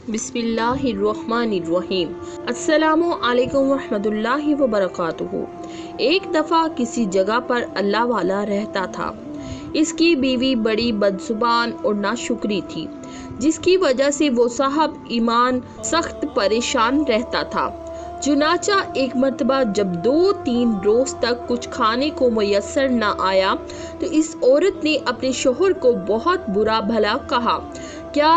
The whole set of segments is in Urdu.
بسم اللہ الرحمن الرحیم۔ السلام علیکم ورحمۃ وبرکاتہ۔ ایک دفعہ کسی جگہ پر اللہ والا رہتا تھا۔ اس کی بیوی بڑی بدزبان اور ناشکری تھی، جس کی وجہ سے وہ صاحب ایمان سخت پریشان رہتا تھا۔ چنانچہ ایک مرتبہ جب 2-3 روز تک کچھ کھانے کو میسر نہ آیا تو اس عورت نے اپنے شوہر کو بہت برا بھلا کہا، کیا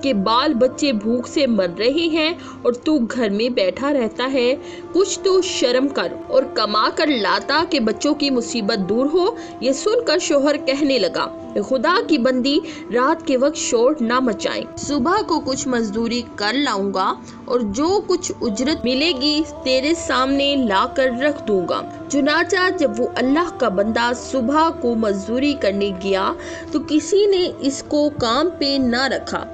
کہ بال بچے بھوک سے مر رہے ہیں اور تو گھر میں بیٹھا رہتا ہے، کچھ تو شرم کر اور کما کر لاتا کہ بچوں کی مصیبت دور ہو۔ یہ سن کر شوہر کہنے لگا، خدا کی بندی، رات کے وقت شور نہ مچائیں، صبح کو کچھ مزدوری کر لاؤں گا اور جو کچھ اجرت ملے گی تیرے سامنے لا کر رکھ دوں گا۔ چنانچہ جب وہ اللہ کا بندہ صبح کو مزدوری کرنے گیا تو کسی نے اس کو کام پہ نہ رکھا،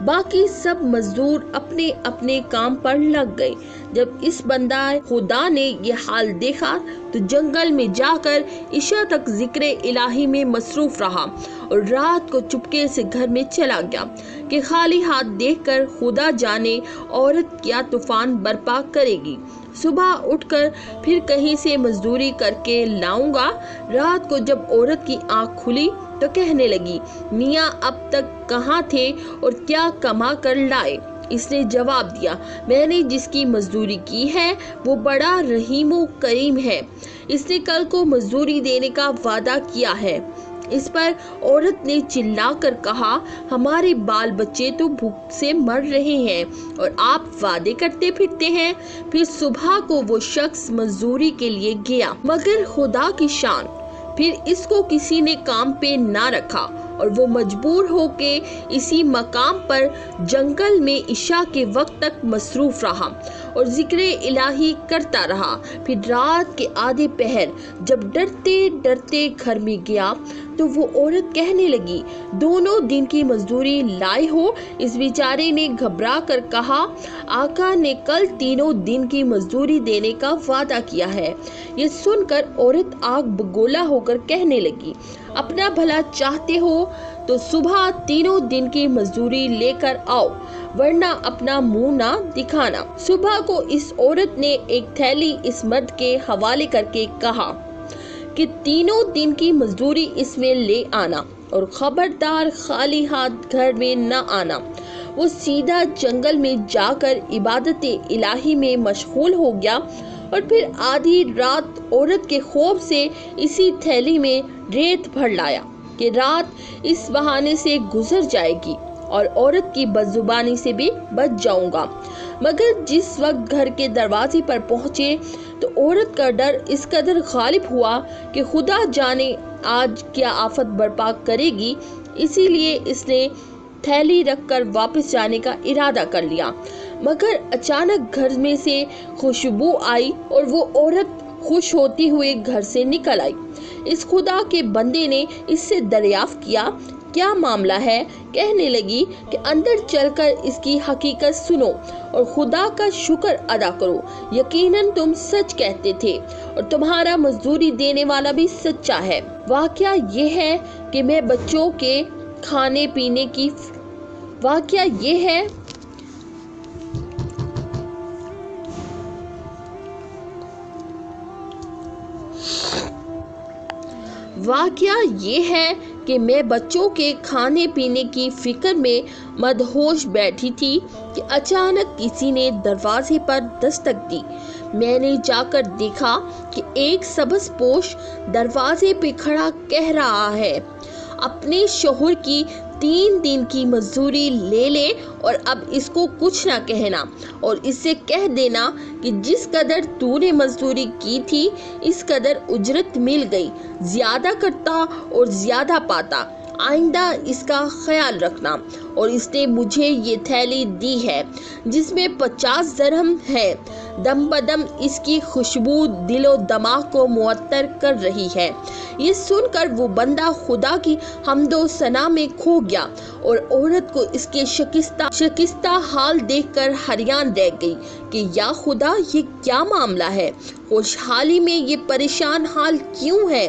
باقی سب مزدور اپنے اپنے کام پر لگ گئے۔ جب اس بندہ خدا نے یہ حال دیکھا تو جنگل میں جا کر عشاء تک ذکر الہی میں مصروف رہا اور رات کو چپکے سے گھر میں چلا گیا کہ خالی ہاتھ دیکھ کر خدا جانے عورت کیا طوفان برپا کرے گی۔ صبح اٹھ کر پھر کہیں سے مزدوری کر کے لاؤں گا۔ رات کو جب عورت کی آنکھ کھلی تو کہنے لگی، میاں اب تک کہاں تھے اور کیا کما کر لائے؟ اس نے جواب دیا، میں نے جس کی مزدوری کی ہے وہ بڑا رحیم و کریم ہے، اس نے کل کو مزدوری دینے کا وعدہ کیا ہے۔ اس پر عورت نے چلا کر کہا، ہمارے بال بچے تو بھوک سے مر رہے ہیں اور آپ وعدے کرتے پھرتے ہیں۔ پھر صبح کو وہ شخص مزدوری کے لیے گیا، مگر خدا کی شان، پھر اس کو کسی نے کام پہ نہ رکھا اور وہ مجبور ہو کے اسی مقام پر جنگل میں عشاء کے وقت تک مصروف رہا اور ذکر الہی کرتا رہا۔ پھر رات کے آدھے پہر جب ڈرتے ڈرتے گھر میں گیا تو وہ عورت کہنے لگی، دونوں دن کی مزدوری لائے ہو؟ اس بیچارے نے گھبرا کر کہا، آقا نے کل تینوں دن کی مزدوری دینے کا وعدہ کیا ہے۔ یہ سن کر عورت آگ بگولا ہو کر کہنے لگی، اپنا بھلا چاہتے ہو تو صبح تینوں دن کی مزدوری لے کر آؤ، ورنہ اپنا منہ نہ دکھانا۔ صبح کو اس عورت نے ایک تھیلی اس مرد کے حوالے کر کے کہا کہ تینوں دن کی مزدوری اس میں لے آنا اور خبردار خالی ہاتھ گھر میں نہ آنا۔ وہ سیدھا جنگل میں جا کر عبادت الہی میں مشغول ہو گیا اور پھر آدھی رات عورت کے خوف سے اسی تھیلی میں ریت بھر لایا کہ رات اس بہانے سے گزر جائے گی اور عورت کی بدزبانی سے بھی بچ جاؤں گا۔ مگر جس وقت گھر کے دروازے پر پہنچے تو عورت کا ڈر اس قدر غالب ہوا کہ خدا جانے آج کیا آفت برپا کرے گی، اسی لیے اس نے تھیلی رکھ کر واپس جانے کا ارادہ کر لیا۔ مگر اچانک گھر میں سے خوشبو آئی اور وہ عورت خوش ہوتی ہوئے گھر سے نکل آئی۔ اس خدا کے بندے نے اس سے دریافت کیا، کیا معاملہ ہے؟ کہنے لگی کہ اندر چل کر اس کی حقیقت سنو اور خدا کا شکر ادا کرو، یقیناً تم سچ کہتے تھے اور تمہارا مزدوری دینے والا بھی سچا ہے۔ واقعہ یہ ہے کہ میں بچوں کے کھانے پینے کی فکر میں مدہوش بیٹھی تھی کہ اچانک کسی نے دروازے پر دستک دی۔ میں نے جا کر دیکھا کہ ایک سبز پوش دروازے پہ کھڑا کہہ رہا ہے، اپنے شوہر کی 3 دن کی مزدوری لے لے اور اب اس کو کچھ نہ کہنا اور اس سے کہہ دینا کہ جس قدر تو نے مزدوری کی تھی اس قدر اجرت مل گئی، زیادہ کرتا اور زیادہ پاتا، آئندہ اس کا خیال رکھنا۔ اور اس نے مجھے یہ تھیلی دی ہے جس میں 50 درہم ہے۔ دم بدم اس کی خوشبو دل و دماغ کو معطر کر رہی ہے۔ یہ سن کر وہ بندہ خدا کی حمد و ثنا میں کھو گیا اور عورت کو اس کے شکستہ حال دیکھ کر حیران رہ گئی کہ یا خدا، یہ کیا معاملہ ہے؟ خوشحالی میں یہ پریشان حال کیوں ہے؟